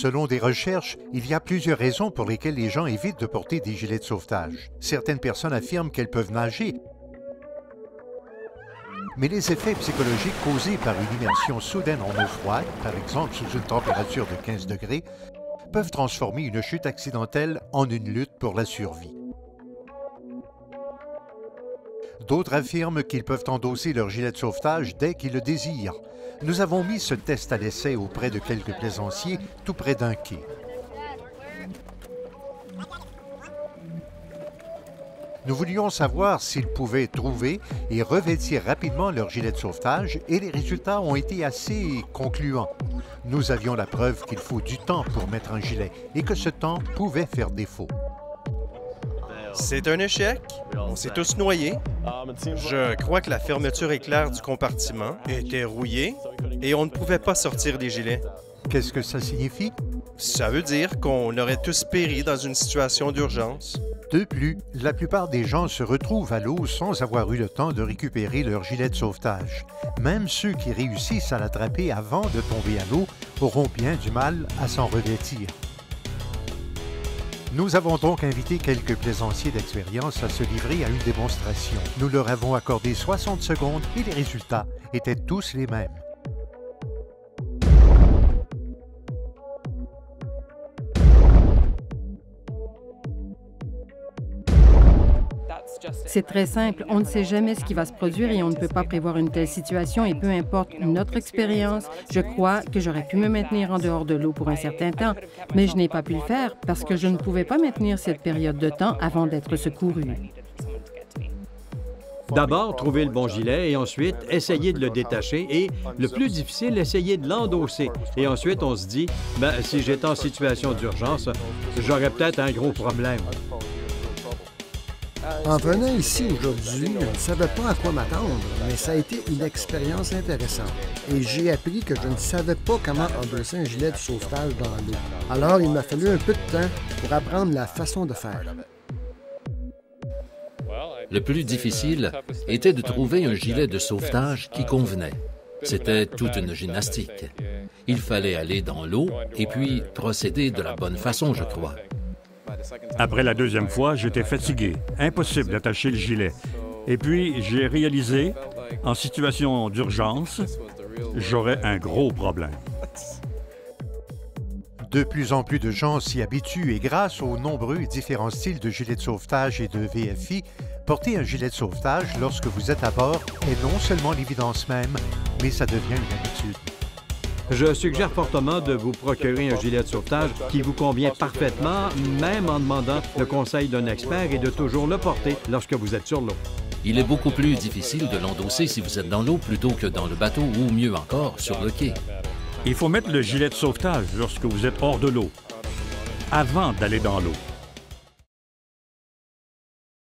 Selon des recherches, il y a plusieurs raisons pour lesquelles les gens évitent de porter des gilets de sauvetage. Certaines personnes affirment qu'elles peuvent nager, mais les effets psychologiques causés par une immersion soudaine en eau froide, par exemple sous une température de 15 degrés, peuvent transformer une chute accidentelle en une lutte pour la survie. D'autres affirment qu'ils peuvent endosser leur gilet de sauvetage dès qu'ils le désirent. Nous avons mis ce test à l'essai auprès de quelques plaisanciers tout près d'un quai. Nous voulions savoir s'ils pouvaient trouver et revêtir rapidement leur gilet de sauvetage et les résultats ont été assez concluants. Nous avions la preuve qu'il faut du temps pour mettre un gilet et que ce temps pouvait faire défaut. C'est un échec. On s'est tous noyés. Je crois que la fermeture éclair du compartiment était rouillée et on ne pouvait pas sortir des gilets. Qu'est-ce que ça signifie? Ça veut dire qu'on aurait tous péri dans une situation d'urgence. De plus, la plupart des gens se retrouvent à l'eau sans avoir eu le temps de récupérer leur gilet de sauvetage. Même ceux qui réussissent à l'attraper avant de tomber à l'eau auront bien du mal à s'en revêtir. Nous avons donc invité quelques plaisanciers d'expérience à se livrer à une démonstration. Nous leur avons accordé 60 secondes et les résultats étaient tous les mêmes. C'est très simple. On ne sait jamais ce qui va se produire et on ne peut pas prévoir une telle situation et peu importe notre expérience, je crois que j'aurais pu me maintenir en dehors de l'eau pour un certain temps, mais je n'ai pas pu le faire parce que je ne pouvais pas maintenir cette période de temps avant d'être secouru. D'abord, trouver le bon gilet et ensuite, essayer de le détacher et, le plus difficile, essayer de l'endosser. Et ensuite, on se dit, si j'étais en situation d'urgence, j'aurais peut-être un gros problème. En venant ici aujourd'hui, je ne savais pas à quoi m'attendre, mais ça a été une expérience intéressante. Et j'ai appris que je ne savais pas comment endosser un gilet de sauvetage dans l'eau. Alors, il m'a fallu un peu de temps pour apprendre la façon de faire. Le plus difficile était de trouver un gilet de sauvetage qui convenait. C'était toute une gymnastique. Il fallait aller dans l'eau et puis procéder de la bonne façon, je crois. Après la deuxième fois, j'étais fatigué. Impossible d'attacher le gilet. Et puis, j'ai réalisé, en situation d'urgence, j'aurais un gros problème. De plus en plus de gens s'y habituent et grâce aux nombreux et différents styles de gilets de sauvetage et de VFI, porter un gilet de sauvetage lorsque vous êtes à bord est non seulement l'évidence même, mais ça devient une habitude. Je suggère fortement de vous procurer un gilet de sauvetage qui vous convient parfaitement, même en demandant le conseil d'un expert et de toujours le porter lorsque vous êtes sur l'eau. Il est beaucoup plus difficile de l'endosser si vous êtes dans l'eau plutôt que dans le bateau ou mieux encore, sur le quai. Il faut mettre le gilet de sauvetage lorsque vous êtes hors de l'eau, avant d'aller dans l'eau.